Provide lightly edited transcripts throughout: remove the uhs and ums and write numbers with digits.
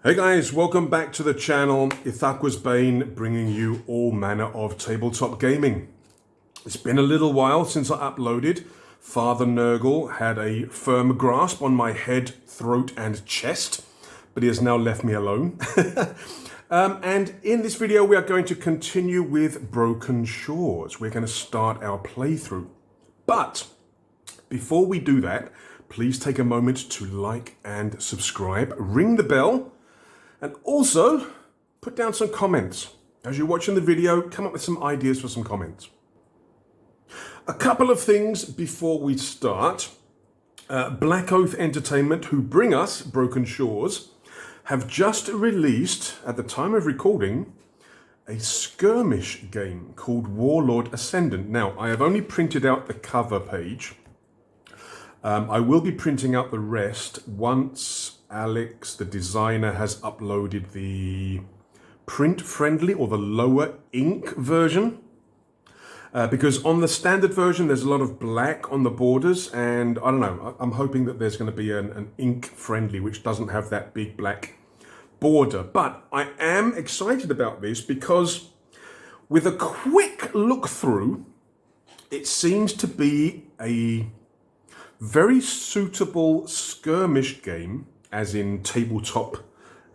Hey guys, welcome back to the channel. Ithaqa's Bane, bringing you all manner of tabletop gaming. It's been a little while since I uploaded. Father Nurgle had a firm grasp on my head, throat and chest, but he has now left me alone. And in this video we are going to continue with Broken Shores. We're going to start our playthrough. But before we do that, please take a moment to like and subscribe, ring the bell, and also put down some comments. As you're watching the video, come up with some ideas for some comments. A couple of things before we start. Black Oath Entertainment, who bring us Broken Shores, have just released, at the time of recording, a skirmish game called Warlord Ascendant. Now, I have only printed out the cover page. I will be printing out the rest once Alex, the designer, has uploaded the print-friendly or the lower ink version. Because on the standard version, there's a lot of black on the borders, and I don't know, I'm hoping that there's going to be an ink-friendly which doesn't have that big black border. But I am excited about this because with a quick look through, it seems to be a very suitable skirmish game, as in tabletop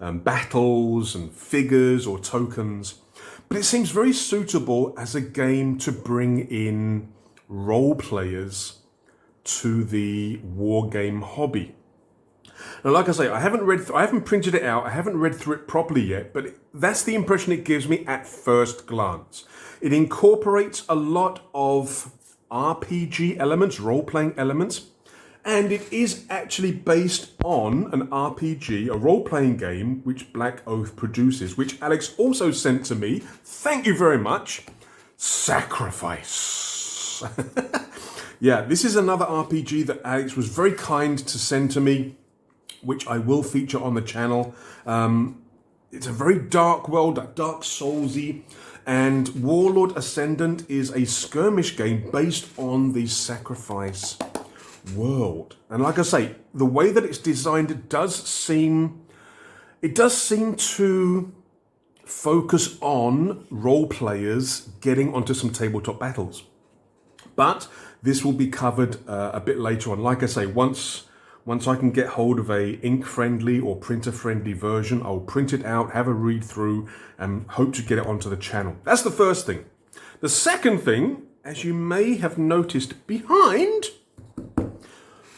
battles and figures or tokens. But it seems very suitable as a game to bring in role players to the war game hobby. Now, like I say, I haven't printed it out, I haven't read through it properly yet, but that's the impression it gives me at first glance. It incorporates a lot of RPG elements, role-playing elements, and it is actually based on an RPG, a role-playing game, which Black Oath produces, which Alex also sent to me. Thank you very much. Sacrifice. Yeah, this is another RPG that Alex was very kind to send to me, which I will feature on the channel. It's a very dark world, Dark Soulsy, and Warlord Ascendant is a skirmish game based on the Sacrifice world. And like I say, the way that it's designed, it does seem to focus on role players getting onto some tabletop battles. But this will be covered a bit later on. Like I say, once I can get hold of a ink-friendly or printer-friendly version, I'll print it out, have a read through, and hope to get it onto the channel. That's the first thing. The second thing, as you may have noticed behind,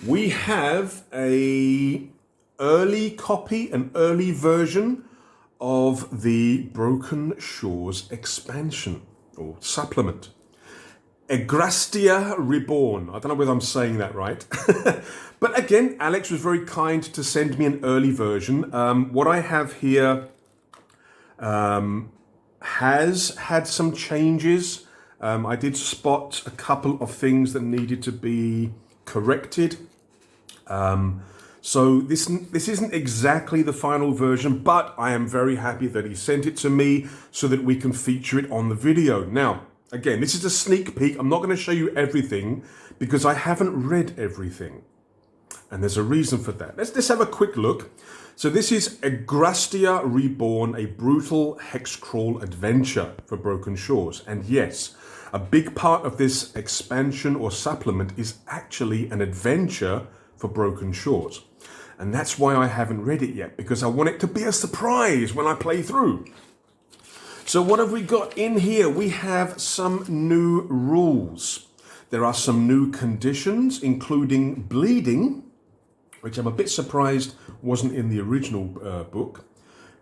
we have an early copy, an early version of the Broken Shores expansion or supplement. Egrastea Reborn. I don't know whether I'm saying that right. But again, Alex was very kind to send me an early version. What I have here has had some changes. I did spot a couple of things that needed to be corrected. So this isn't exactly the final version, but I am very happy that he sent it to me so that we can feature it on the video. Now, again, this is a sneak peek. I'm not going to show you everything because I haven't read everything. And there's a reason for that. Let's have a quick look. So this is Egrastea Reborn, a brutal hex crawl adventure for Broken Shores. And yes, a big part of this expansion or supplement is actually an adventure for Broken Shores. And that's why I haven't read it yet, because I want it to be a surprise when I play through. So what have we got in here? We have some new rules. There are some new conditions, including bleeding, which I'm a bit surprised wasn't in the original book.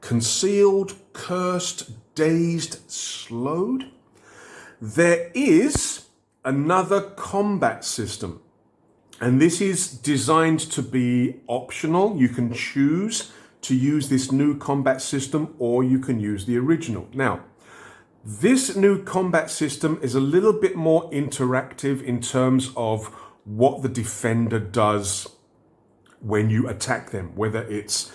Concealed, cursed, dazed, slowed. There is another combat system. And this is designed to be optional. You can choose to use this new combat system or you can use the original. Now, this new combat system is a little bit more interactive in terms of what the defender does when you attack them, whether it's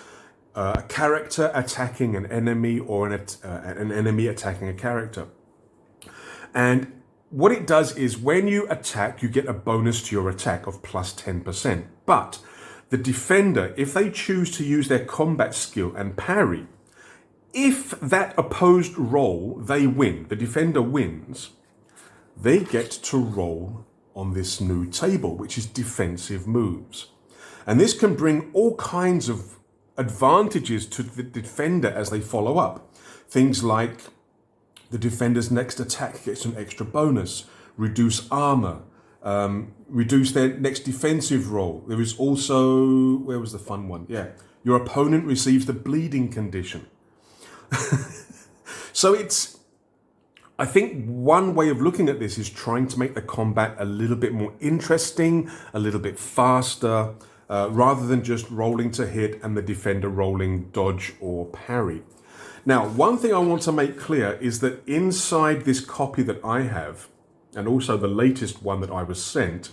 a character attacking an enemy or an enemy attacking a character. And what it does is when you attack, you get a bonus to your attack of plus 10%. But the defender, if they choose to use their combat skill and parry, if that opposed roll they win, the defender wins, they get to roll on this new table, which is defensive moves. And this can bring all kinds of advantages to the defender as they follow up. Things like the defender's next attack gets an extra bonus, reduce armor, reduce their next defensive roll. There is also, where was the fun one? Yeah, your opponent receives the bleeding condition. So I think one way of looking at this is trying to make the combat a little bit more interesting, a little bit faster, rather than just rolling to hit and the defender rolling dodge or parry. Now, one thing I want to make clear is that inside this copy that I have, and also the latest one that I was sent,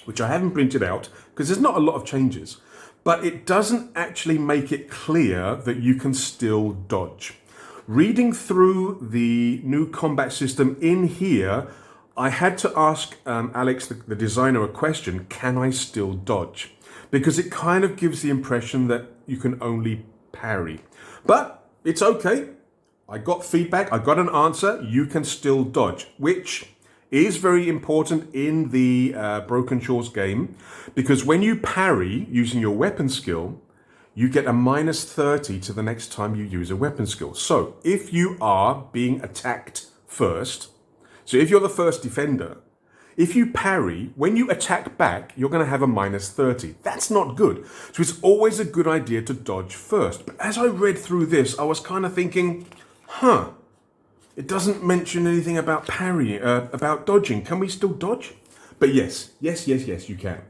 which I haven't printed out because there's not a lot of changes, but it doesn't actually make it clear that you can still dodge. Reading through the new combat system in here, I had to ask Alex, the designer, a question: can I still dodge? Because it kind of gives the impression that you can only parry. But it's okay. I got feedback, I got an answer, you can still dodge, which is very important in the Broken Shores game, because when you parry using your weapon skill, you get a -30 to the next time you use a weapon skill. So if you are being attacked first, so if you're the first defender, if you parry, when you attack back, you're going to have a -30. That's not good. So it's always a good idea to dodge first. But as I read through this, I was kind of thinking, it doesn't mention anything about parrying, about dodging. Can we still dodge? But yes, you can.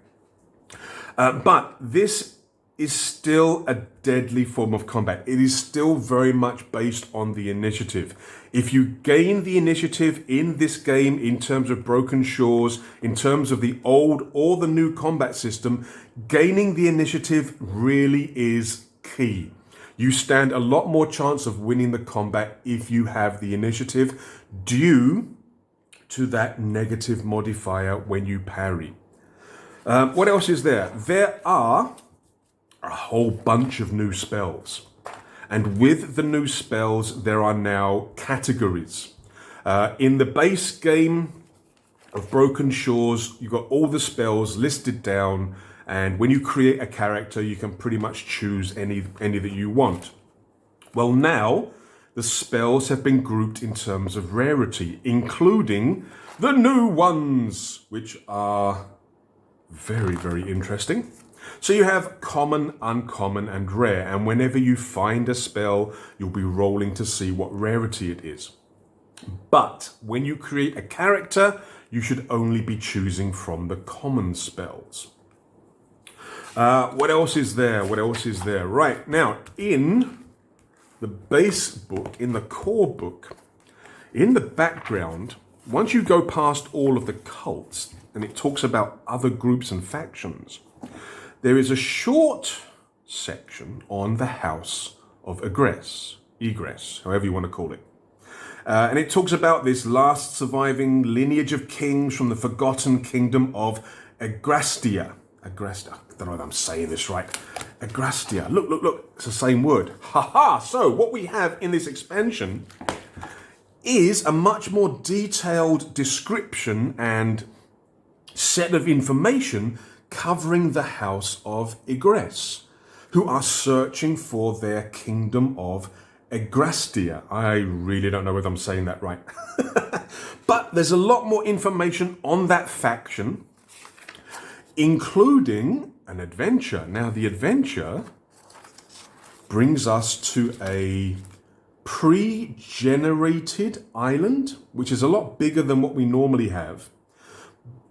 But this is still a deadly form of combat. It is still very much based on the initiative. If you gain the initiative in this game, in terms of Broken Shores, in terms of the old or the new combat system, gaining the initiative really is key. You stand a lot more chance of winning the combat if you have the initiative due to that negative modifier when you parry. What else is there? There are a whole bunch of new spells. And with the new spells, there are now categories. In the base game of Broken Shores, you've got all the spells listed down, and when you create a character, you can pretty much choose any that you want. Well, now the spells have been grouped in terms of rarity, including the new ones, which are very, very interesting. So you have common, uncommon, and rare, and whenever you find a spell, you'll be rolling to see what rarity it is. But when you create a character, you should only be choosing from the common spells. What else is there? Right, now, in the base book, in the core book, in the background, once you go past all of the cults, and it talks about other groups and factions, there is a short section on the House of Egress, however you want to call it. And it talks about this last surviving lineage of kings from the forgotten kingdom of Egrastea. I don't know if I'm saying this right. Egrastea. Look. It's the same word. So what we have in this expansion is a much more detailed description and set of information covering the House of Egress, who are searching for their kingdom of Egrastea. I really don't know whether I'm saying that right. But there's a lot more information on that faction, including an adventure. Now, the adventure brings us to a pre-generated island, which is a lot bigger than what we normally have.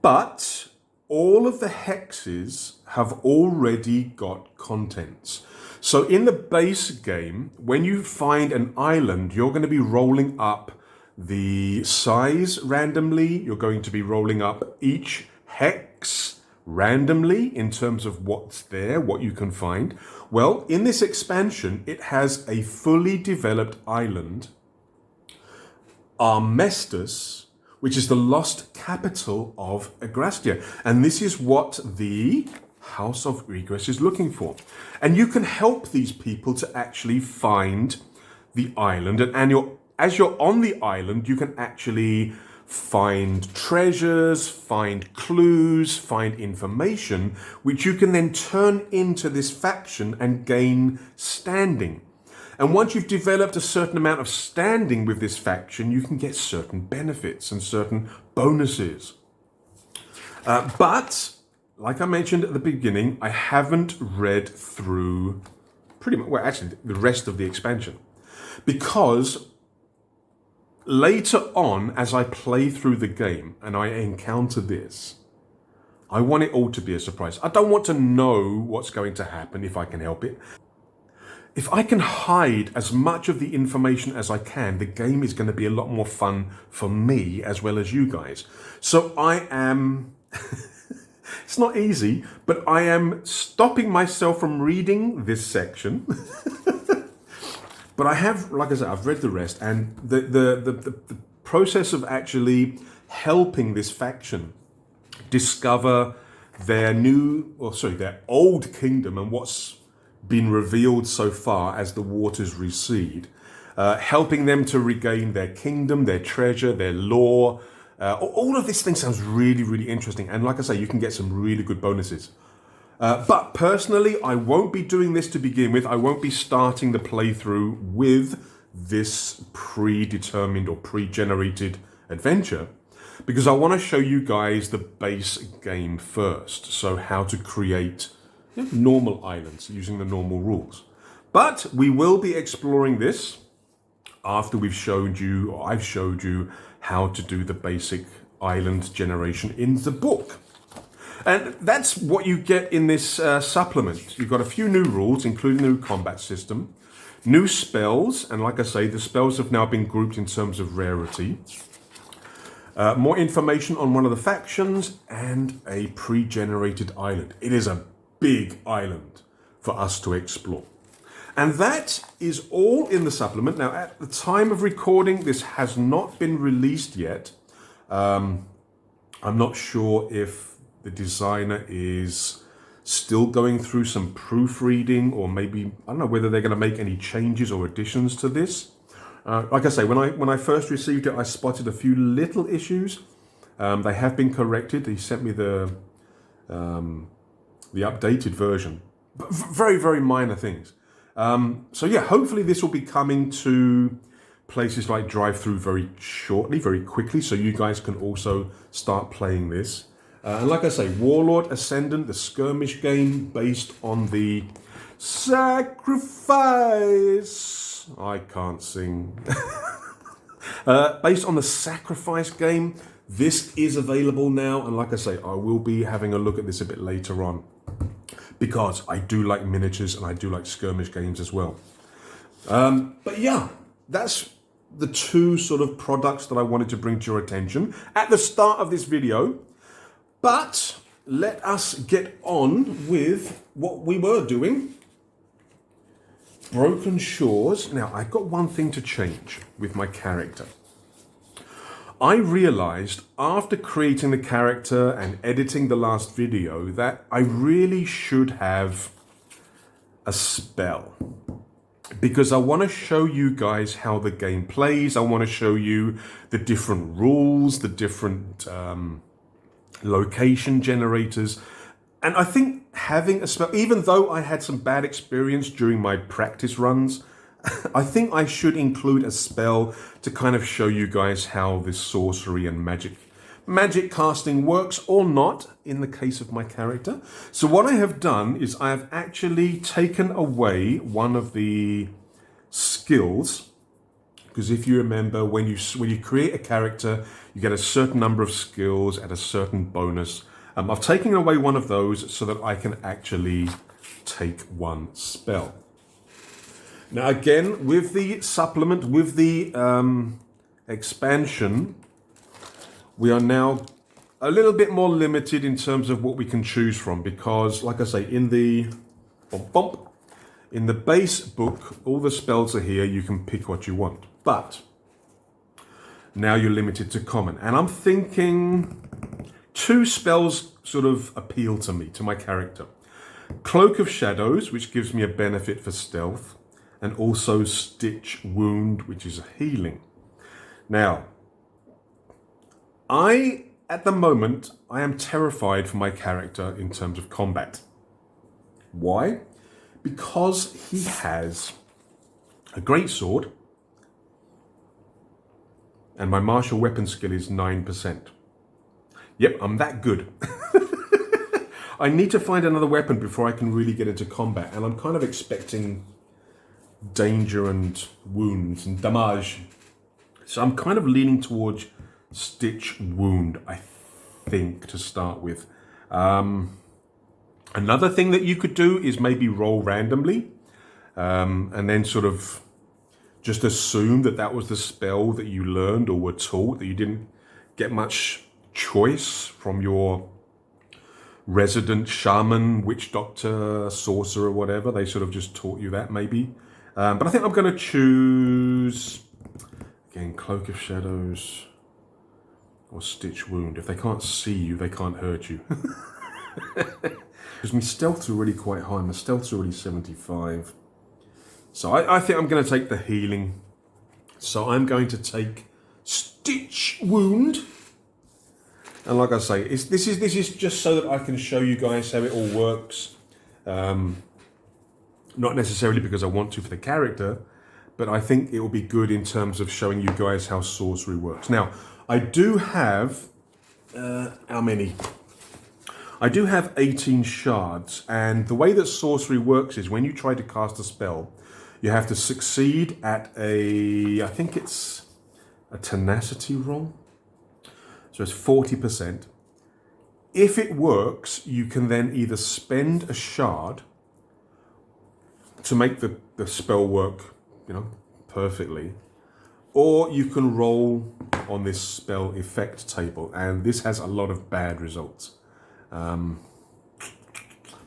But all of the hexes have already got contents. So in the base game, when you find an island, you're going to be rolling up the size randomly. You're going to be rolling up each hex randomly in terms of what's there, what you can find. Well, in this expansion, it has a fully developed island, Armestus, which is the lost capital of Egrastea. And this is what the House of Egress is looking for. And you can help these people to actually find the island. And as you're on the island, you can actually find treasures, find clues, find information, which you can then turn into this faction and gain standing. And once you've developed a certain amount of standing with this faction, you can get certain benefits and certain bonuses. But, like I mentioned at the beginning, I haven't read through the rest of the expansion. Because later on, as I play through the game and I encounter this, I want it all to be a surprise. I don't want to know what's going to happen if I can help it. If I can hide as much of the information as I can, the game is going to be a lot more fun for me as well as you guys. So I am... It's not easy, but I am stopping myself from reading this section. But I have, like I said, I've read the rest, and the process of actually helping this faction discover their old kingdom and what's been revealed so far as the waters recede, helping them to regain their kingdom, their treasure, their lore. All of this thing sounds really, really interesting. And like I say, you can get some really good bonuses. But personally, I won't be doing this to begin with. I won't be starting the playthrough with this predetermined or pre-generated adventure, because I want to show you guys the base game first. So how to create normal islands using the normal rules. But we will be exploring this after I've showed you how to do the basic island generation in the book. And that's what you get in this supplement. You've got a few new rules, including the new combat system, new spells, and like I say, the spells have now been grouped in terms of rarity, more information on one of the factions, and a pre-generated island. It is a big island for us to explore. And that is all in the supplement. Now, at the time of recording, this has not been released yet. I'm not sure if the designer is still going through some proofreading, or maybe, I don't know whether they're going to make any changes or additions to this. Like I say, when I first received it, I spotted a few little issues. They have been corrected. He sent me the updated version. But very, very minor things. So yeah, hopefully this will be coming to places like DriveThru very shortly, very quickly, so you guys can also start playing this. And like I say, Warlord, Ascendant, the Skirmish game based on the Sacrifice. I can't sing. Based on the Sacrifice game, this is available now. And like I say, I will be having a look at this a bit later on, because I do like miniatures and I do like skirmish games as well. But yeah, that's the two sort of products that I wanted to bring to your attention at the start of this video. But let us get on with what we were doing. Broken Shores. Now, I've got one thing to change with my character. I realized after creating the character and editing the last video that I really should have a spell, because I want to show you guys how the game plays. I want to show you the different rules, the different location generators. And I think having a spell, even though I had some bad experience during my practice runs, I think I should include a spell to kind of show you guys how this sorcery and magic casting works, or not in the case of my character. So what I have done is I have actually taken away one of the skills, because if you remember, when you create a character, you get a certain number of skills at a certain bonus. I've taken away one of those so that I can actually take one spell. Now again, with the supplement, with the expansion, we are now a little bit more limited in terms of what we can choose from, because, like I say, in the base book, all the spells are here. You can pick what you want, but now you're limited to common. And I'm thinking two spells sort of appeal to me, to my character. Cloak of Shadows, which gives me a benefit for stealth, and also Stitch Wound, which is a healing. Now, at the moment, I am terrified for my character in terms of combat. Why? Because he has a great sword, and my martial weapon skill is 9%. Yep, I'm that good. I need to find another weapon before I can really get into combat, and I'm kind of expecting danger and wounds and damage. So I'm kind of leaning towards Stitch Wound, I think, to start with. Another thing that you could do is maybe roll randomly, and then sort of just assume that that was the spell that you learned or were taught, that you didn't get much choice from your resident shaman, witch doctor, sorcerer, whatever. They sort of just taught you that maybe. But I think I'm going to choose, again, Cloak of Shadows or Stitch Wound. If they can't see you, they can't hurt you. Because my stealth's already quite high. My stealth's already 75. So I think I'm going to take the healing. So I'm going to take Stitch Wound. And like I say, this is just so that I can show you guys how it all works. Not necessarily because I want to for the character, but I think it will be good in terms of showing you guys how sorcery works. Now, I do have, how many? I do have 18 shards, and the way that sorcery works is when you try to cast a spell, you have to succeed at I think it's a tenacity roll. So it's 40%. If it works, you can then either spend a shard to make the spell work, perfectly, or you can roll on this spell effect table, and this has a lot of bad results. But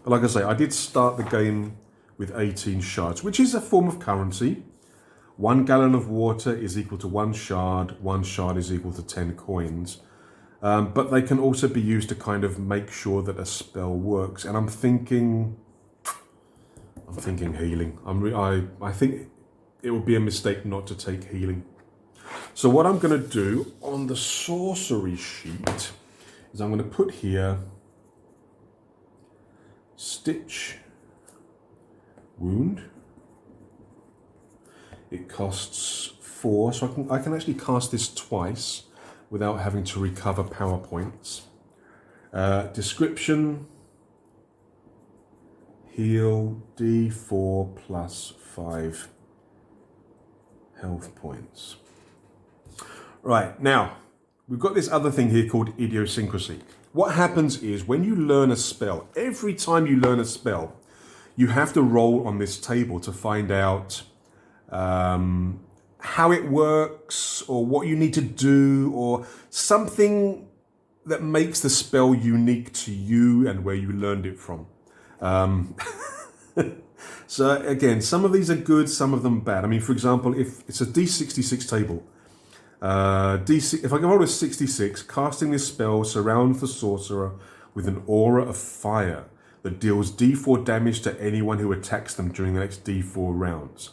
like I say, I did start the game with 18 shards, which is a form of currency. 1 gallon of water is equal to 1 shard. 1 shard is equal to 10 coins. But they can also be used to kind of make sure that a spell works. And I'm thinking healing. I think it would be a mistake not to take healing. So what I'm going to do on the sorcery sheet is I'm going to put here Stitch Wound. It costs 4, so I can actually cast this twice without having to recover power points. Description: heal D4 plus 5 health points. Right, now, we've got this other thing here called idiosyncrasy. What happens is when you learn a spell, every time you learn a spell, you have to roll on this table to find out how it works, or what you need to do, or something that makes the spell unique to you and where you learned it from. So again, some of these are good, some of them bad. I mean, for example, if it's a D66 table, if I can roll a 66, casting this spell surrounds the sorcerer with an aura of fire that deals D4 damage to anyone who attacks them during the next D4 rounds.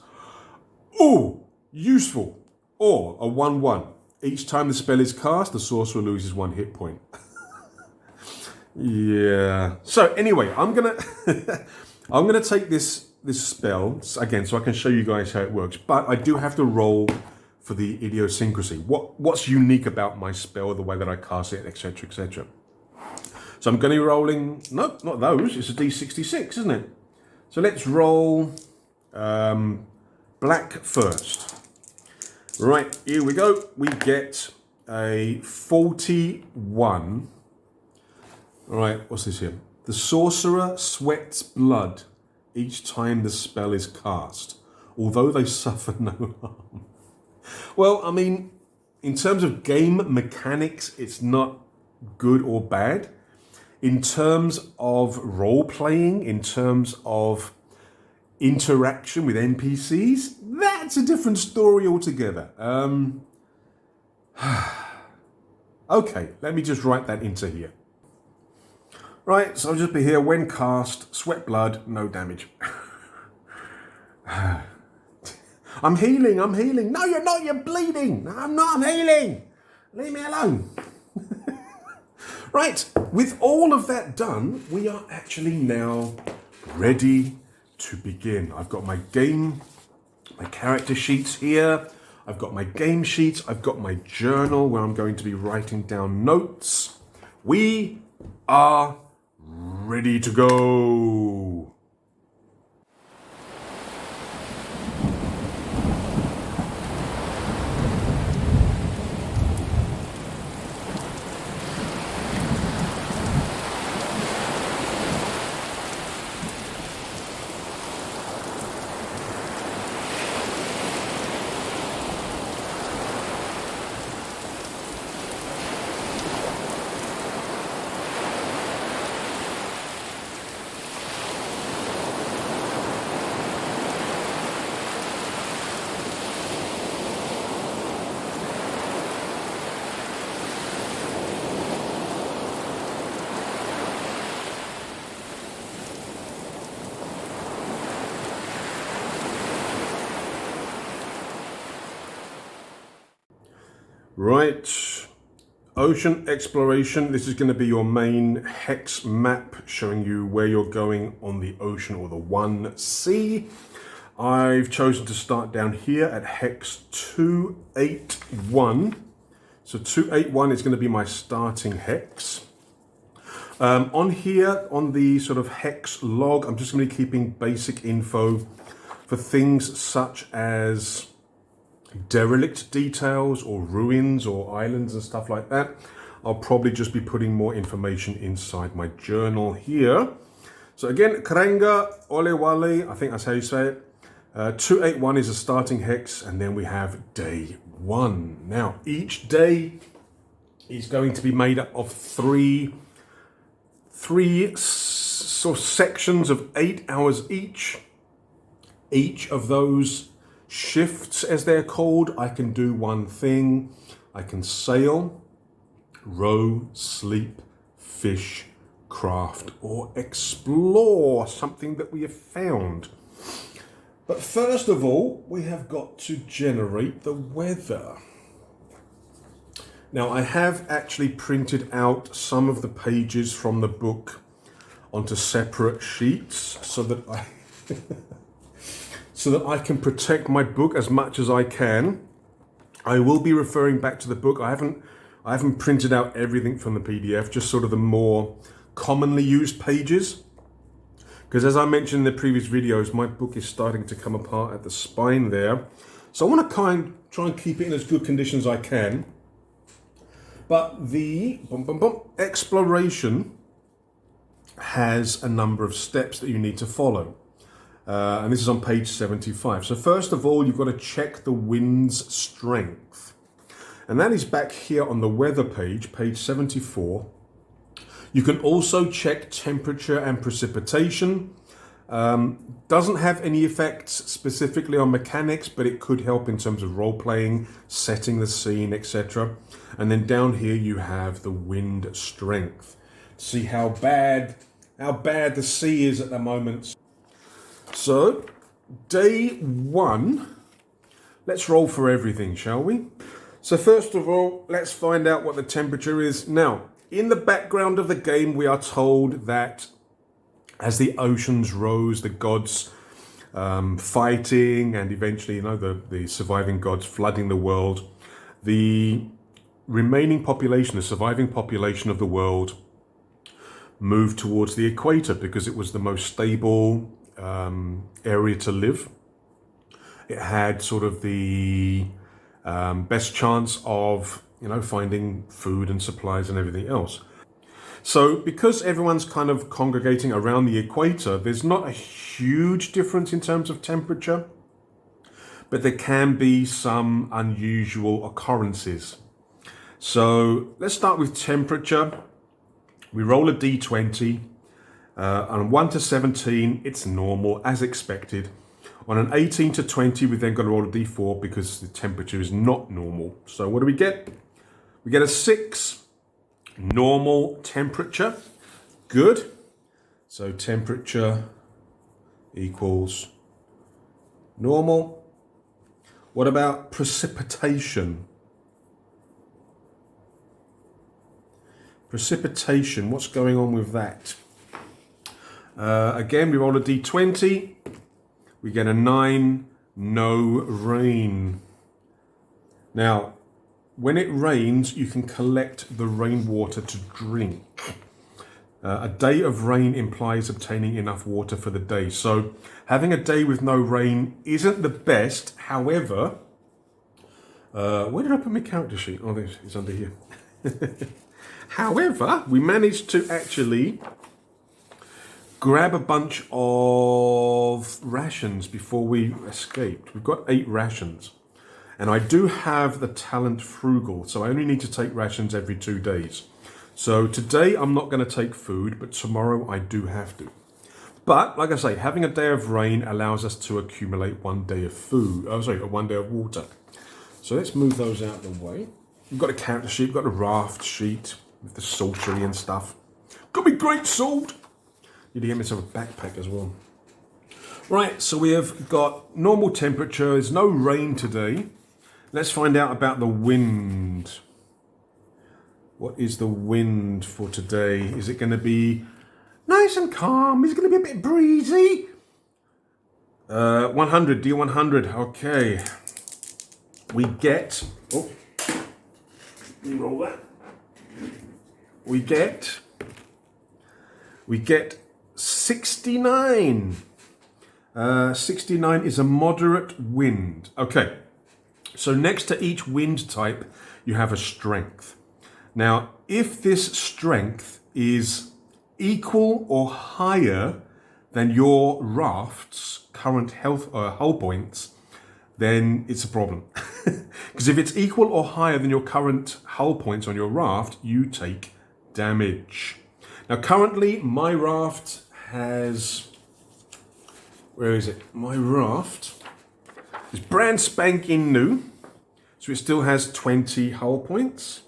Ooh, useful. Or a 1/1. Each time the spell is cast, the sorcerer loses 1 hit point. Yeah. So anyway, I'm gonna take this spell again so I can show you guys how it works. But I do have to roll for the idiosyncrasy. What's unique about my spell, the way that I cast it, etc., etc. So I'm going to be rolling. Nope, not those. It's a D66, isn't it? So let's roll black first. Right, here we go. We get a 41. All right, what's this here? The sorcerer sweats blood each time the spell is cast, although they suffer no harm. Well, I mean, in terms of game mechanics, it's not good or bad. In terms of role-playing, in terms of interaction with NPCs, that's a different story altogether. Okay, let me just write that into here. Right, so I'll just be here when cast, sweat blood, no damage. I'm healing. No, you're not, you're bleeding. No, I'm not, I'm healing. Leave me alone. Right, with all of that done, we are actually now ready to begin. I've got my character sheets here. I've got my game sheets. I've got my journal where I'm going to be writing down notes. We are ready to go. Right, ocean exploration. This is going to be your main hex map showing you where you're going on the ocean or the 1C. I've chosen to start down here at hex 281. So 281 is going to be my starting hex. On here, on the sort of hex log, I'm just going to be keeping basic info for things such as derelict details or ruins or islands and stuff like that. I'll probably just be putting more information inside my journal here. So again, Kerenga, Ole Wale, I think that's how you say it. 281 is a starting hex, and then we have day 1. Now, each day is going to be made up of three sort of sections of 8 hours each. Each of those shifts, as they're called, I can do one thing. I can sail, row, sleep, fish, craft, or explore something that we have found. But first of all, we have got to generate the weather. Now, I have actually printed out some of the pages from the book onto separate sheets so that I can protect my book as much as I can. I will be referring back to the book. I haven't printed out everything from the PDF, just sort of the more commonly used pages. Because as I mentioned in the previous videos, my book is starting to come apart at the spine there. So I want to try and keep it in as good condition as I can. But the exploration has a number of steps that you need to follow. And this is on page 75. So first of all, you've got to check the wind's strength. And that is back here on the weather page, page 74. You can also check temperature and precipitation. Doesn't have any effects specifically on mechanics, but it could help in terms of role-playing, setting the scene, etc. And then down here you have the wind strength. See how bad the sea is at the moment. So, day 1, let's roll for everything, shall we? So first of all, let's find out what the temperature is. Now, in the background of the game, we are told that as the oceans rose, the gods fighting, and eventually, the surviving gods flooding the world, the remaining population, the surviving population of the world, moved towards the equator because it was the most stable area to live. It had sort of the best chance of finding food and supplies and everything else. So because everyone's kind of congregating around the equator, there's not a huge difference in terms of temperature, but there can be some unusual occurrences. So let's start with temperature. We roll a d20. On 1 to 17, it's normal, as expected. On an 18 to 20, we then got to roll a d4 because the temperature is not normal. So what do we get? We get a 6, normal temperature. Good. So temperature equals normal. What about precipitation? Precipitation, what's going on with that? Again, we roll a d20. We get a 9, no rain. Now, when it rains, you can collect the rainwater to drink. A day of rain implies obtaining enough water for the day. So having a day with no rain isn't the best. However, where did I put my character sheet? Oh, it's under here. However, we managed to actually grab a bunch of rations before we escaped. We've got 8 rations. And I do have the talent frugal, so I only need to take rations every 2 days. So today I'm not going to take food, but tomorrow I do have to. But like I say, having a day of rain allows us to accumulate 1 day of food. Oh, sorry, 1 day of water. So let's move those out of the way. We've got a character sheet, we've got a raft sheet with the saltery and stuff. Got me great salt. Need to get myself a backpack as well. Right, so we have got normal temperature. There's no rain today. Let's find out about the wind. What is the wind for today? Is it going to be nice and calm? Is it going to be a bit breezy? 100, D100. Okay. We get... Oh. Roll that. We get 69. 69 is a moderate wind. Okay. So next to each wind type, you have a strength. Now, if this strength is equal or higher than your raft's current hull points, then it's a problem. Because if it's equal or higher than your current hull points on your raft, you take damage. Now, currently, my raft has... Where is it? My raft is brand spanking new. So it still has 20 hull points.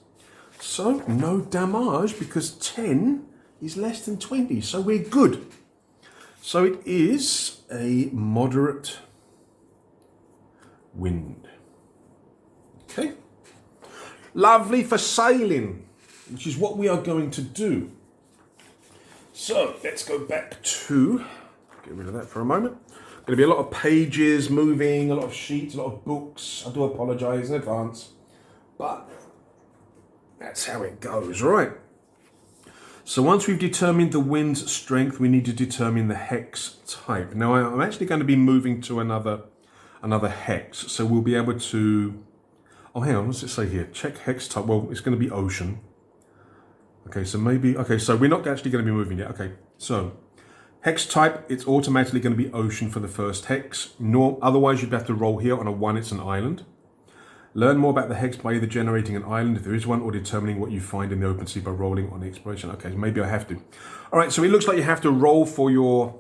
So no damage because 10 is less than 20. So we're good. So it is a moderate wind. Okay. Lovely for sailing, which is what we are going to do. So let's go back to, get rid of that for a moment. Going to be a lot of pages moving, a lot of sheets, a lot of books. I do apologise in advance, but that's how it goes, right? So once we've determined the wind's strength, we need to determine the hex type. Now I'm actually going to be moving to another hex, so we'll be able to... Oh, hang on, what's it say here? Check hex type. Well, it's going to be ocean. Okay, so maybe... Okay, so we're not actually going to be moving yet. Okay, so... Hex type, it's automatically going to be ocean for the first hex. Otherwise, you'd have to roll here. On a 1, it's an island. Learn more about the hex by either generating an island, if there is one, or determining what you find in the open sea by rolling on the exploration. Okay, so maybe I have to. All right, so it looks like you have to roll for your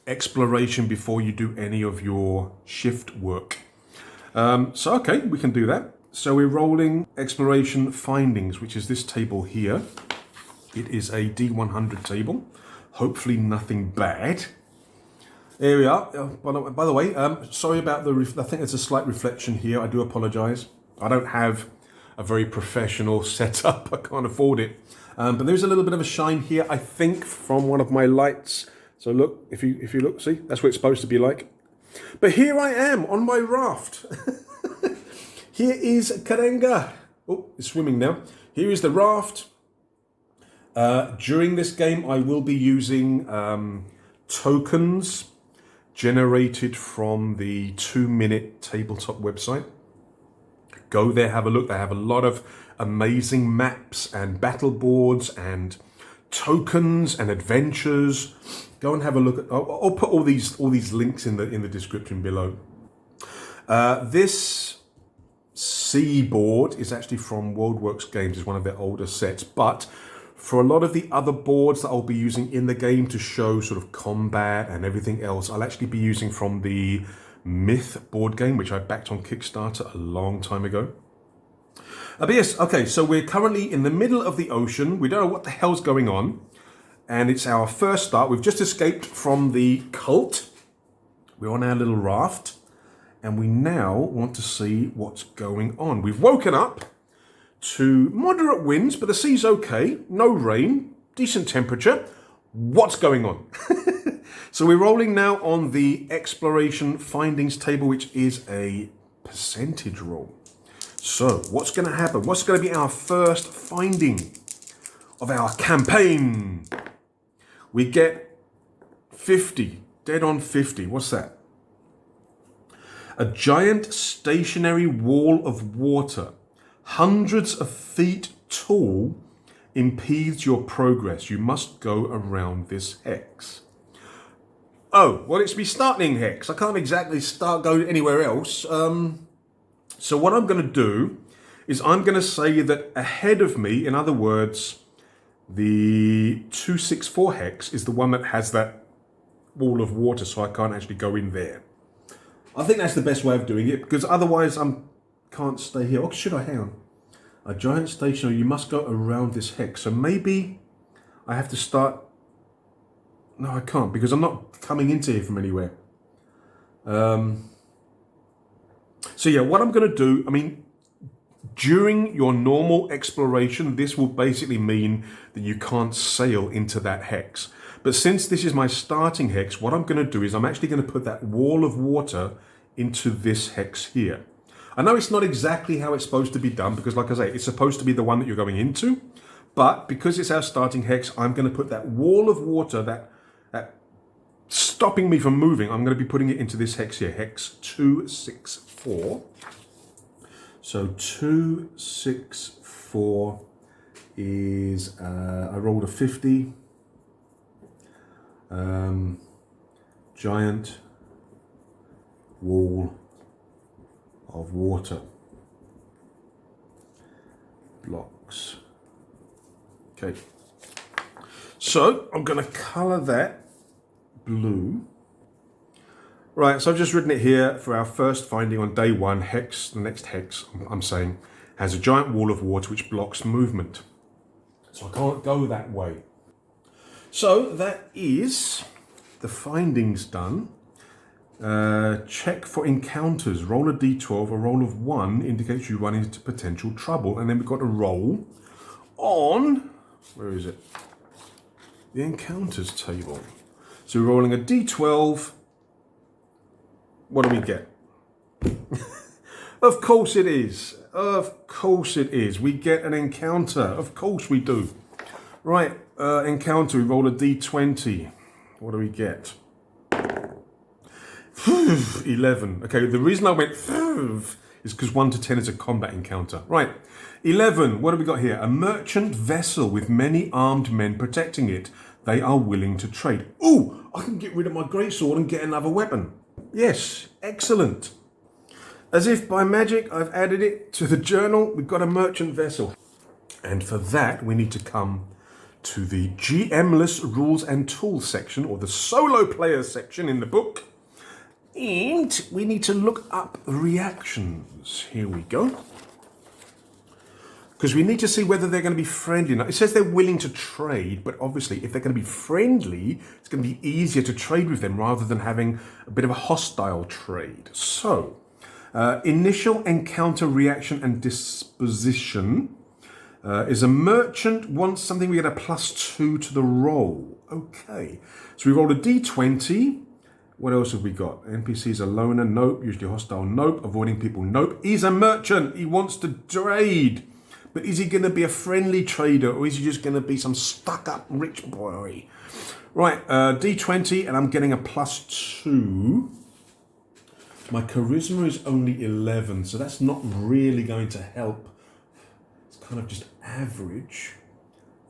exploration before you do any of your shift work. So, okay, we can do that. So we're rolling exploration findings, which is this table here. It is a D100 table. Hopefully nothing bad. There we are. By the way, sorry about I think there's a slight reflection here. I do apologise. I don't have a very professional setup. I can't afford it. But there's a little bit of a shine here, I think, from one of my lights. So look, if you look, see, that's what it's supposed to be like. But here I am on my raft. Here is Kerenga. Oh, it's swimming now. Here is the raft. During this game, I will be using tokens generated from the 2-minute tabletop website. Go there, have a look. They have a lot of amazing maps and battle boards and tokens and adventures. Go and have a look at. I'll put all these links in the description below. This sea board is actually from WorldWorks Games. It's one of their older sets, but for a lot of the other boards that I'll be using in the game to show sort of combat and everything else, I'll actually be using from the Myth board game, which I backed on Kickstarter a long time ago. But yes, okay, so we're currently in the middle of the ocean. We don't know what the hell's going on. and it's our first start. We've just escaped from the cult. We're on our little raft, and we now want to see what's going on. We've woken up to moderate winds, but the sea's okay. No rain, decent temperature. What's going on? So we're rolling now on the exploration findings table, which is a percentage roll. So what's going to happen? What's going to be our first finding of our campaign? We get 50, dead on 50. What's that? A giant stationary wall of water, hundreds of feet tall, impedes your progress. You must go around this hex. Oh, well, it's my starting hex. I can't exactly go anywhere else. So what I'm going to do is I'm going to say that ahead of me, in other words, the 264 hex is the one that has that wall of water, so I can't actually go in there. I think that's the best way of doing it, because otherwise I can't stay here. Oh, should I? Hang on. A giant stationary, you must go around this hex. So maybe I have to start... No, I can't, because I'm not coming into here from anywhere. So yeah, what I'm going to do, I mean, during your normal exploration, this will basically mean that you can't sail into that hex. But since this is my starting hex, what I'm going to do is I'm actually going to put that wall of water into this hex here. I know it's not exactly how it's supposed to be done, because like I say, it's supposed to be the one that you're going into. But because it's our starting hex, I'm going to put that wall of water, that stopping me from moving, I'm going to be putting it into this hex here, hex 264. So 264 is, I rolled a 50. Giant wall of water. Blocks. Okay. So I'm going to colour that blue. Right, so I've just written it here for our first finding on day one. Hex, the next hex, I'm saying, has a giant wall of water which blocks movement. So I can't go that way. So that is the findings done. Check for encounters. Roll a d12. A roll of 1 indicates you run into potential trouble. And then we've got a roll on, where is it? The encounters table. So we're rolling a d12. What do we get? Of course it is. Of course it is. We get an encounter. Of course we do. Right, encounter. We roll a d20. What do we get? 11. Okay, the reason I went is because 1 to 10 is a combat encounter. Right, 11. What have we got here? A merchant vessel with many armed men protecting it. They are willing to trade. Ooh, I can get rid of my greatsword and get another weapon. Yes, excellent. As if by magic, I've added it to the journal. We've got a merchant vessel. And for that, we need to come to the GM-less rules and tools section, or the solo player section in the book. And we need to look up reactions. Here we go. Because we need to see whether they're going to be friendly. Now, it says they're willing to trade, but obviously if they're going to be friendly, it's going to be easier to trade with them rather than having a bit of a hostile trade. So, initial encounter reaction and disposition is a merchant wants something, we get a +2 to the roll. Okay, so we rolled a d20. What else have we got? NPC's a loner, nope. Usually hostile, nope. Avoiding people, nope. He's a merchant, he wants to trade. But is he going to be a friendly trader, or is he just going to be some stuck-up rich boy? Right, d20, and I'm getting a +2. My charisma is only 11, so that's not really going to help. It's kind of just average.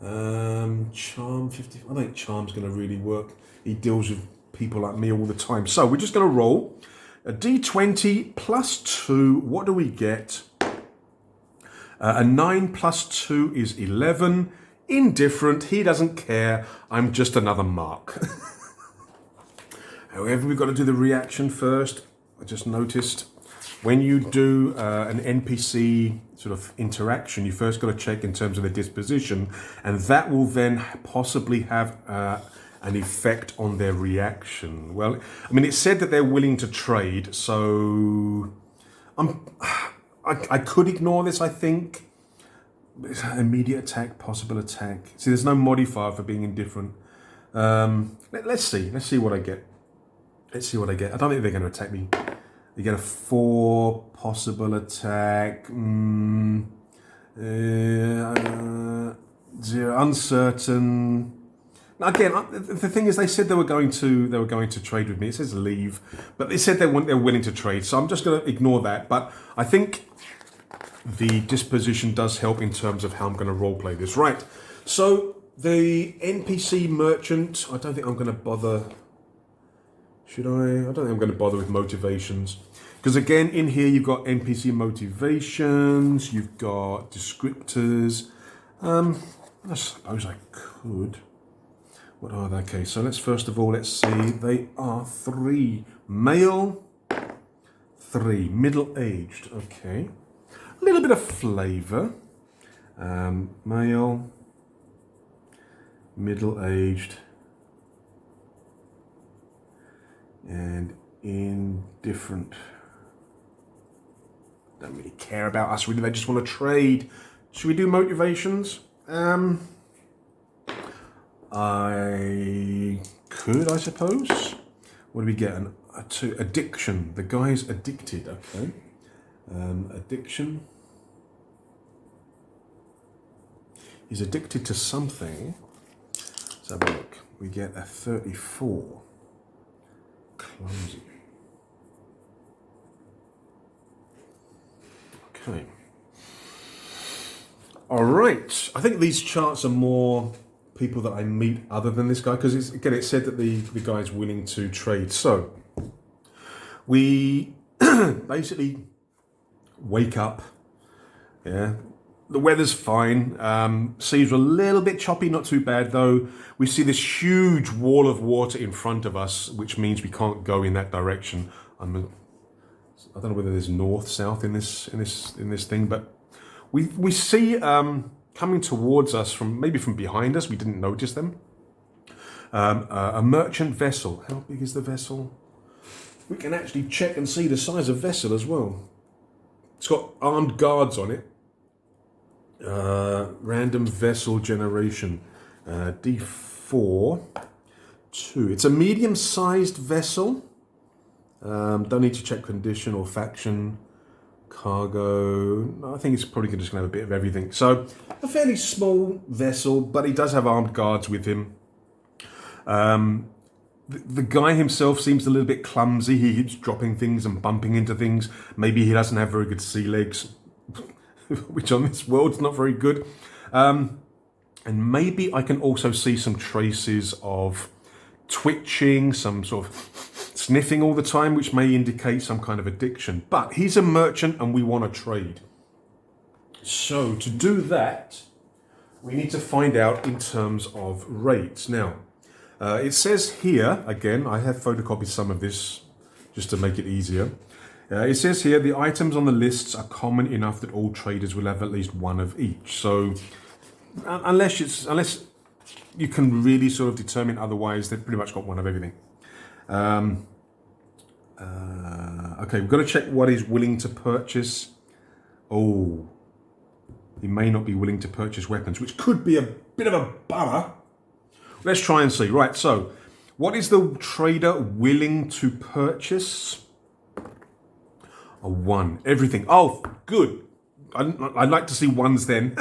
Charm 50. I think charm's going to really work. He deals with people like me all the time. So we're just going to roll a d20 +2. What do we get? A 9 +2 is 11. Indifferent. He doesn't care. I'm just another mark. However, we've got to do the reaction first. I just noticed when you do an NPC sort of interaction, you first got to check in terms of their disposition, and that will then possibly have an effect on their reaction. Well, I mean, it said that they're willing to trade, so I could ignore this, I think. Immediate attack, possible attack. See, there's no modifier for being indifferent. Let's see what I get. Let's see what I get. I don't think they're going to attack me. You get a 4 possible attack. 0 uncertain. Again, the thing is, they said they were going to trade with me. It says leave, but they said they're willing to trade. So I'm just going to ignore that. But I think the disposition does help in terms of how I'm going to roleplay this. Right. So the NPC merchant. I don't think I'm going to bother. Should I? I don't think I'm going to bother with motivations. Because again, in here you've got NPC motivations. You've got descriptors. I suppose I could. What are they? Okay, so let's first of all, let's see. They are 3 male, 3 middle-aged. Okay, a little bit of flavour. Male, middle-aged, and indifferent. Don't really care about us, really. They just want to trade. Should we do motivations? I could, I suppose. What do we get? A 2. Addiction. The guy's addicted. Okay. Addiction. He's addicted to something. Let's have a look. We get a 34. Clumsy. Okay. All right. I think these charts are more people that I meet other than this guy, because again, it said that the guy's willing to trade. So we basically wake up. Yeah. The weather's fine. Seas are a little bit choppy, not too bad though. We see this huge wall of water in front of us, which means we can't go in that direction. I don't know whether there's north, south in this thing, but we see coming towards us from behind us. We didn't notice them. A merchant vessel. How big is the vessel? We can actually check and see the size of vessel as well. It's got armed guards on it. Random vessel generation. D4. 2. It's a medium-sized vessel. Don't need to check condition or faction. Cargo. I think it's probably just going to have a bit of everything. So, a fairly small vessel, but he does have armed guards with him. The guy himself seems a little bit clumsy. He keeps dropping things and bumping into things. Maybe he doesn't have very good sea legs, which on this world's not very good. And maybe I can also see some traces of twitching, some sort of sniffing all the time, which may indicate some kind of addiction. But he's a merchant and we want to trade. So to do that, we need to find out in terms of rates. Now, it says here, again, I have photocopied some of this just to make it easier. It says here, the items on the lists are common enough that all traders will have at least one of each. So unless you can really sort of determine otherwise, they've pretty much got one of everything. Okay, we've got to check what he's willing to purchase. Oh, he may not be willing to purchase weapons, which could be a bit of a bummer. Let's try and see. Right, so what is the trader willing to purchase? A 1. Everything. Oh, good. I'd like to see 1s then.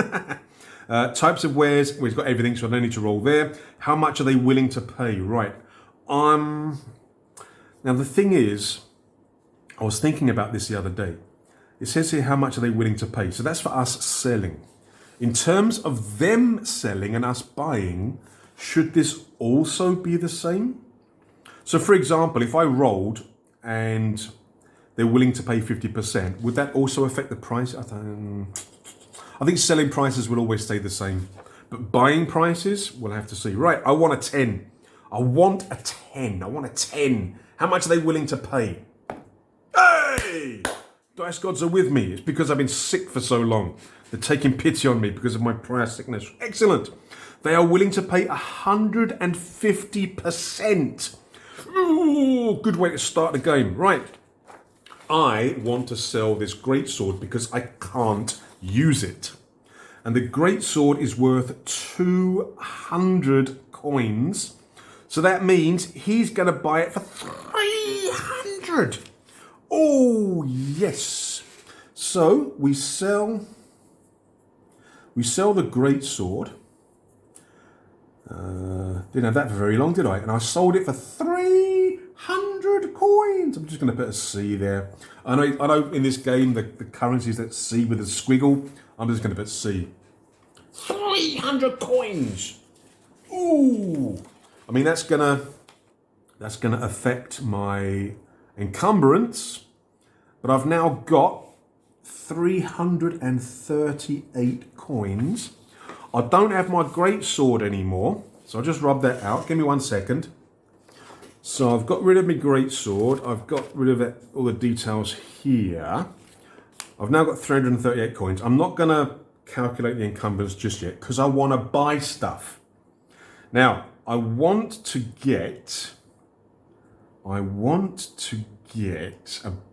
Types of wares. Well, he's got everything, so I don't need to roll there. How much are they willing to pay? Right. Now, the thing is, I was thinking about this the other day. It says here, how much are they willing to pay? So that's for us selling. In terms of them selling and us buying, should this also be the same? So, for example, if I rolled and they're willing to pay 50%, would that also affect the price? I think selling prices will always stay the same. But buying prices, we'll have to see. Right, I want a 10. I want a 10. How much are they willing to pay? Hey! Dice gods are with me. It's because I've been sick for so long. They're taking pity on me because of my prior sickness. Excellent. They are willing to pay 150%. Ooh, good way to start the game. Right. I want to sell this greatsword because I can't use it. And the greatsword is worth 200 coins. So that means he's going to buy it for 300. Oh, yes. So we sell the greatsword. Didn't have that for very long, did I? And I sold it for 300 coins. I'm just going to put a C there. I know in this game the currency is that C with a squiggle. I'm just going to put C. 300 coins. Ooh. I mean that's gonna affect my encumbrance, but I've now got 338 coins. I don't have my greatsword anymore, so I'll just rub that out. Give me 1 second. So I've got rid of my greatsword. I've got rid of all the details here. I've now got 338 coins. I'm not going to calculate the encumbrance just yet because I want to buy stuff. Now, I want to get a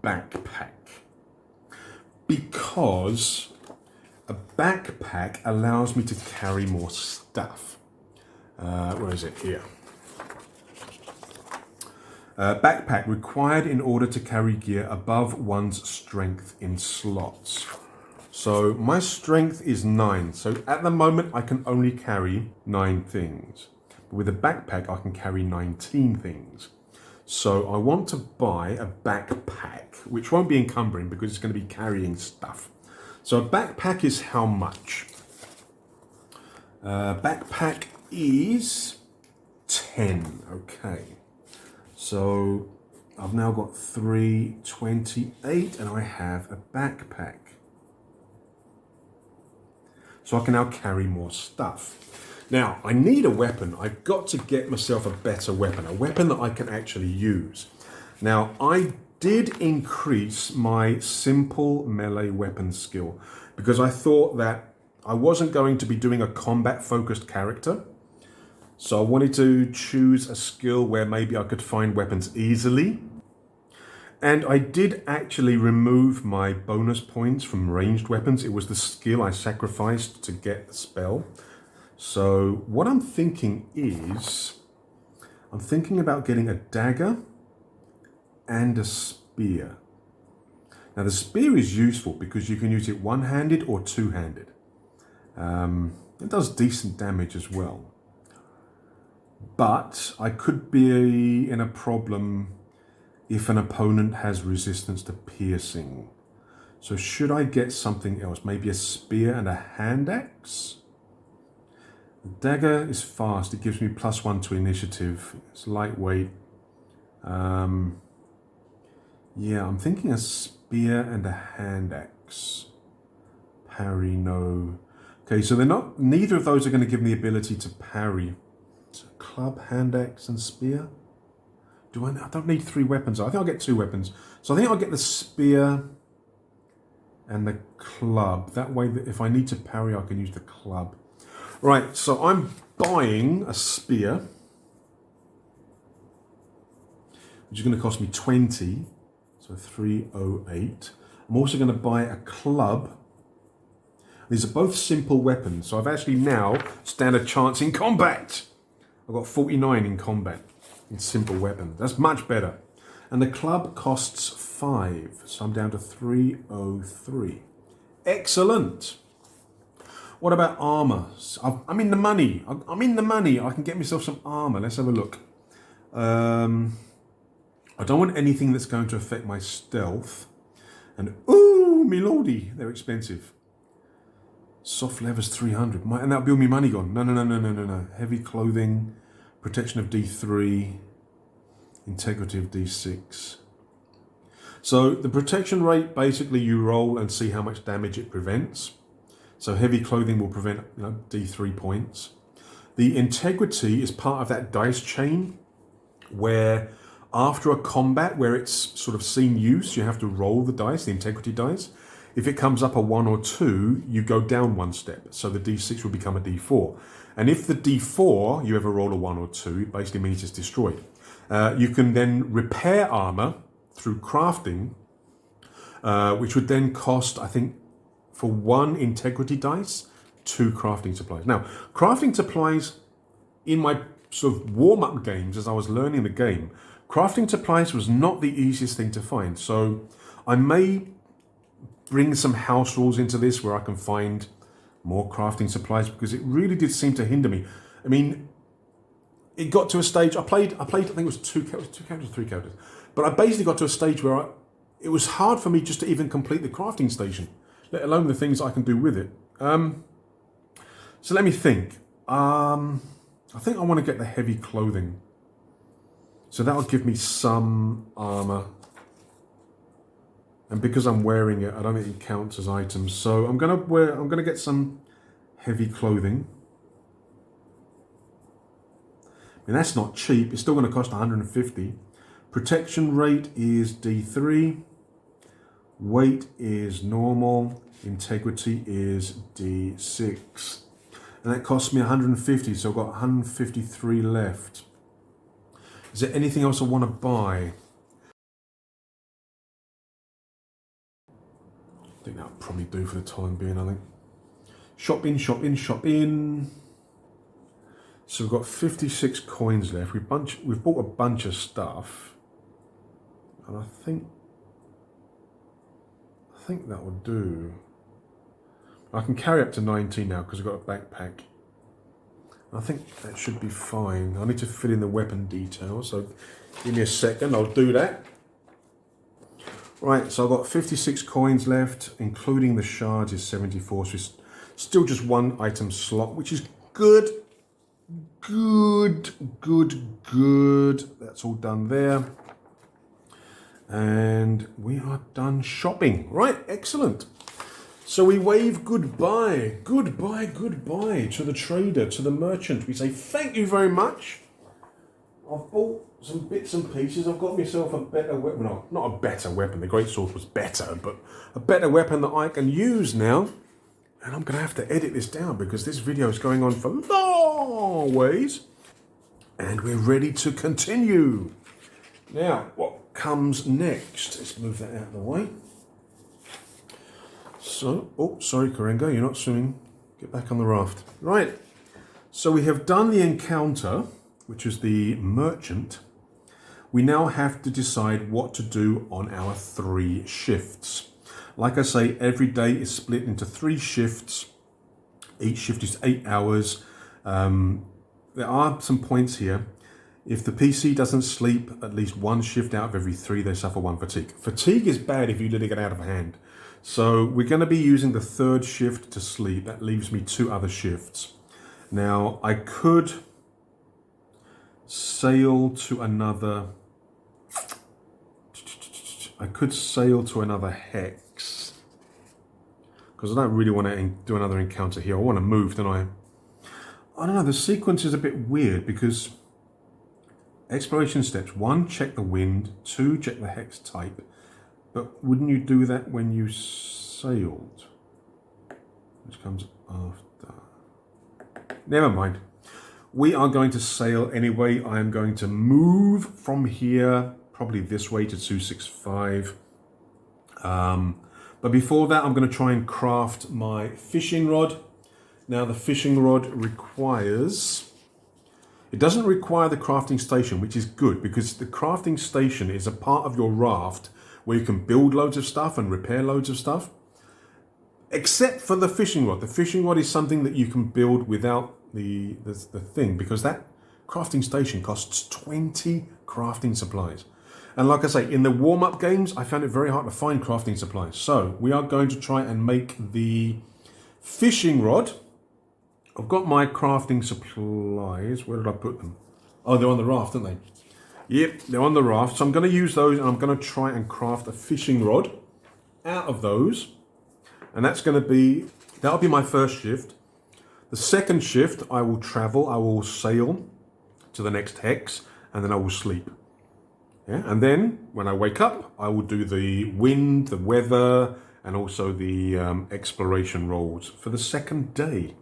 backpack because a backpack allows me to carry more stuff. Where is it? Here. Backpack required in order to carry gear above one's strength in slots. So my strength is 9. So at the moment I can only carry 9 things. But with a backpack I can carry 19 things. So I want to buy a backpack, which won't be encumbering because it's going to be carrying stuff. So a backpack is how much? Backpack is 10. Okay. So I've now got 328 and I have a backpack. So I can now carry more stuff. Now, I need a weapon. I've got to get myself a better weapon, a weapon that I can actually use. Now, I did increase my simple melee weapon skill because I thought that I wasn't going to be doing a combat-focused character. So I wanted to choose a skill where maybe I could find weapons easily. And I did actually remove my bonus points from ranged weapons. It was the skill I sacrificed to get the spell. So what I'm thinking is, I'm thinking about getting a dagger and a spear. Now the spear is useful because you can use it one-handed or two-handed. It does decent damage as well. But I could be in a problem if an opponent has resistance to piercing. So should I get something else? Maybe a spear and a hand axe? The dagger is fast. It gives me +1 to initiative. It's lightweight. Yeah, I'm thinking a spear and a hand axe. Parry, no. Okay, so neither of those are going to give me the ability to parry. So club, hand axe, and spear. I don't need 3 weapons. I think I'll get 2 weapons. So I think I'll get the spear and the club. That way, if I need to parry, I can use the club. Right, so I'm buying a spear, which is going to cost me 20. So 308. I'm also going to buy a club. These are both simple weapons. So I've actually now stand a chance in combat. I've got 49 in combat. In simple weapons. That's much better. And the club costs 5. So I'm down to 303. Excellent. What about armor? I'm in the money. I'm in the money. I can get myself some armor. Let's have a look. I don't want anything that's going to affect my stealth. And ooh, me lordy, they're expensive. Soft leather's 300. And that'll be all my money gone. No. Heavy clothing. Protection of D3, integrity of D6. So the protection rate, basically you roll and see how much damage it prevents. So heavy clothing will prevent D3 points. The integrity is part of that dice chain where after a combat where it's sort of seen use, you have to roll the dice, the integrity dice. If it comes up a 1 or 2, you go down 1 step. So the D6 will become a D4. And if the D4, you ever roll a 1 or 2, it basically means it's destroyed. You can then repair armor through crafting, which would then cost, I think, for 1 integrity dice, 2 crafting supplies. Now, crafting supplies in my sort of warm-up games, as I was learning the game, crafting supplies was not the easiest thing to find. So I may bring some house rules into this where I can find more crafting supplies, because it really did seem to hinder me. I mean, it got to a stage, I played, I think it was 2 characters, 3 characters, but I basically got to a stage where it was hard for me just to even complete the crafting station, let alone the things I can do with it. So let me think. I think I want to get the heavy clothing. So that'll give me some armor. And because I'm wearing it, I don't think it counts as items. So I'm gonna get some heavy clothing. I mean, that's not cheap. It's still gonna cost 150. Protection rate is D3. Weight is normal. Integrity is D6. And that cost me 150, so I've got 153 left. Is there anything else I want to buy? I think that'll probably do for the time being, I think. Shopping. So we've got 56 coins left. We've bought a bunch of stuff. And I think that will do. I can carry up to 19 now because I've got a backpack. I think that should be fine. I need to fill in the weapon details, so give me a second, I'll do that. Right, so I've got 56 coins left, including the shards is 74, so it's still just 1 item slot, which is good. That's all done there. And we are done shopping. Right, excellent. So we wave goodbye to the trader, to the merchant. We say thank you very much. I've bought some bits and pieces. I've got myself a better weapon. No, not a better weapon. The greatsword was better, but a better weapon that I can use now. And I'm going to have to edit this down because this video is going on for long ways. And we're ready to continue. Now, what comes next? Let's move that out of the way. So, oh, sorry, Kerenga, you're not swimming. Get back on the raft. Right, so we have done the encounter, which is the merchant. We now have to decide what to do on our 3 shifts. Like I say, every day is split into 3 shifts. Each shift is 8 hours. There are some points here. If the PC doesn't sleep at least 1 shift out of every 3, they suffer 1 fatigue. Fatigue is bad if you let it get out of hand. So we're going to be using the 3rd shift to sleep. That leaves me 2 other shifts. Now, I could sail to another hex. Because I don't really want to do another encounter here. I want to move, don't I? I don't know, the sequence is a bit weird because exploration steps. 1, check the wind. 2, check the hex type. But wouldn't you do that when you sailed? Which comes after. Never mind. We are going to sail anyway. I am going to move from here, probably this way to 265. But before that, I'm going to try and craft my fishing rod. Now, the fishing rod requires... It doesn't require the crafting station, which is good because the crafting station is a part of your raft where you can build loads of stuff and repair loads of stuff. Except for the fishing rod. The fishing rod is something that you can build without the thing, because that crafting station costs 20 crafting supplies. And like I say, in the warm-up games, I found it very hard to find crafting supplies. So we are going to try and make the fishing rod. I've got my crafting supplies. Where did I put them? Oh, they're on the raft, aren't they? Yep, they're on the raft. So I'm going to use those and I'm going to try and craft a fishing rod out of those. And that'll be my 1st shift. The 2nd shift, I will travel, I will sail to the next hex, and then I will sleep. Yeah, and then when I wake up, I will do the wind, the weather, and also the exploration rolls for the second day.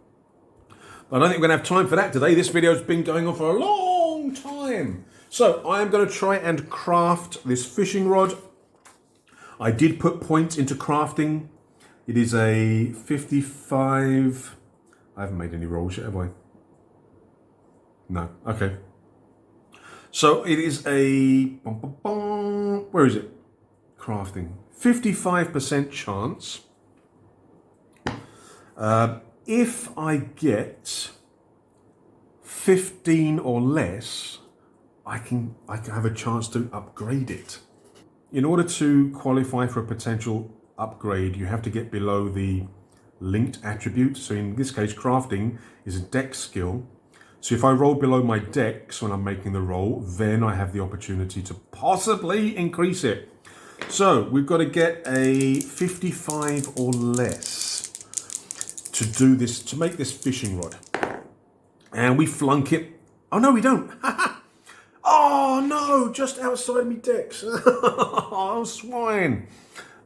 But I don't think we're going to have time for that today. This video's been going on for a long time. So I am going to try and craft this fishing rod. I did put points into crafting. It is a 55. I haven't made any rolls yet, have I? No. Okay. So it is a, where is it? Crafting. 55% chance. If I get 15 or less, I can have a chance to upgrade it. In order to qualify for a potential upgrade, you have to get below the linked attribute. So in this case, crafting is a dex skill. So if I roll below my dex when I'm making the roll, then I have the opportunity to possibly increase it. So we've got to get a 55 or less to do this, to make this fishing rod. And we flunk it. Oh no, we don't. Oh no, just outside me dex. Oh, swine.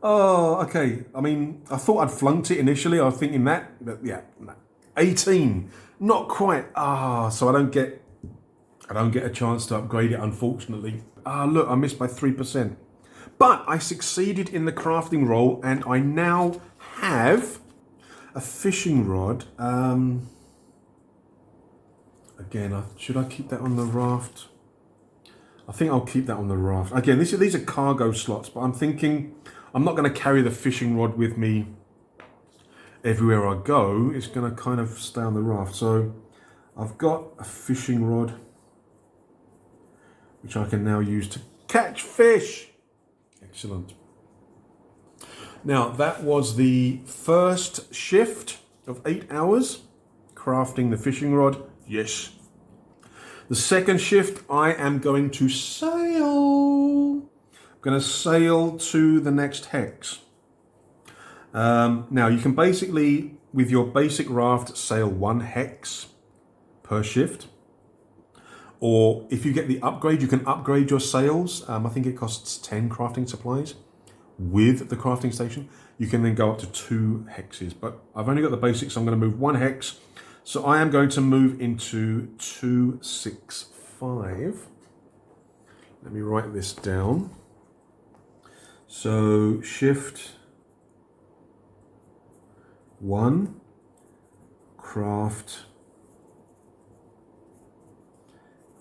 Oh, okay. I mean, I thought I'd flunked it initially. I was thinking that, but yeah, no. 18. Not quite. So I don't get a chance to upgrade it, unfortunately. Look, I missed by 3%. But I succeeded in the crafting roll, and I now have a fishing rod. Again, should I keep that on the raft? I think I'll keep that on the raft. Again, these are cargo slots, but I'm thinking I'm not going to carry the fishing rod with me everywhere I go. It's going to kind of stay on the raft. So I've got a fishing rod, which I can now use to catch fish. Excellent. Now, that was the first shift of 8 hours, crafting the fishing rod. Yes. The second shift, I am going to sail. I'm going to sail to the next hex. Now, you can basically, with your basic raft, sail 1 hex per shift. Or if you get the upgrade, you can upgrade your sails. I think it costs 10 crafting supplies with the crafting station. You can then go up to 2 hexes. But I've only got the basics, so I'm going to move 1 hex. So I am going to move into 265. Let me write this down. So shift 1, craft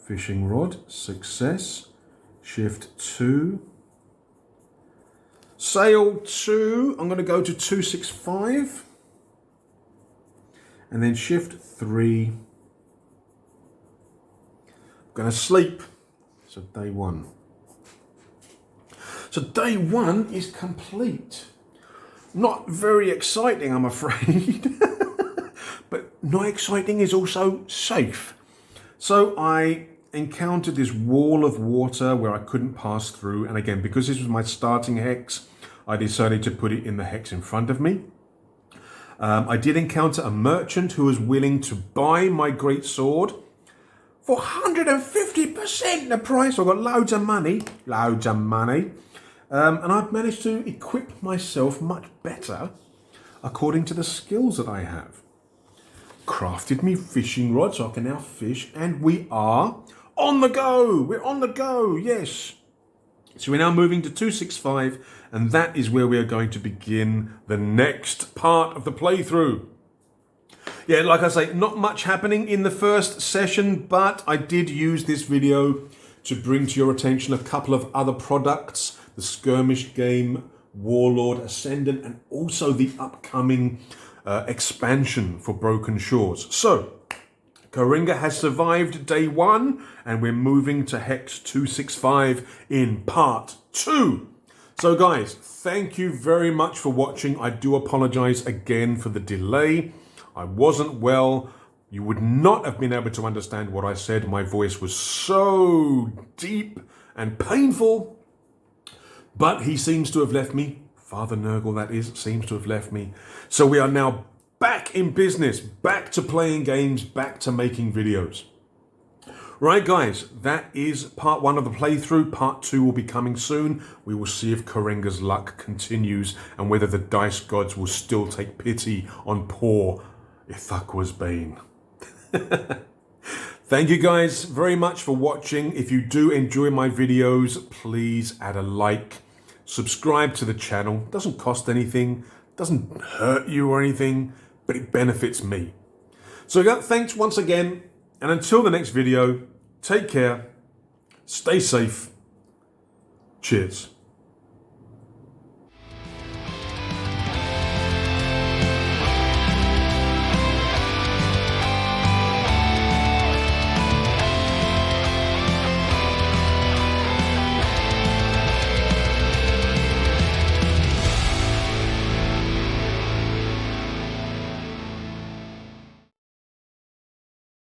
fishing rod, success. Shift 2, sail 2, I'm going to go to 265. And then shift 3. I'm going to sleep. So day 1. So day 1 is complete. Not very exciting, I'm afraid. But not exciting is also safe. So I encountered this wall of water where I couldn't pass through. And again, because this was my starting hex, I decided to put it in the hex in front of me. I did encounter a merchant who was willing to buy my great sword for 150% the price. I got loads of money. And I've managed to equip myself much better according to the skills that I have. Crafted me fishing rod so I can now fish, and we are on the go. We're on the go, yes. So we're now moving to 265, and that is where we are going to begin the next part of the playthrough. Yeah, like I say, not much happening in the first session, but I did use this video to bring to your attention a couple of other products, the Skirmish game, Warlord, Ascendant, and also the upcoming expansion for Broken Shores. So, Kerenga has survived day 1, and we're moving to Hex 265 in part 2. So guys, thank you very much for watching. I do apologize again for the delay. I wasn't well. You would not have been able to understand what I said. My voice was so deep and painful. But he seems to have left me. Father Nurgle, that is, seems to have left me. So we are now back in business, back to playing games, back to making videos. Right, guys, that is part 1 of the playthrough. Part 2 will be coming soon. We will see if Kerenga's luck continues and whether the dice gods will still take pity on poor Ithaqa's Bane. Thank you guys very much for watching. If you do enjoy my videos, please add a like. Subscribe to the channel. It doesn't cost anything, doesn't hurt you or anything, but it benefits me. So thanks once again. And until the next video, take care, stay safe, cheers.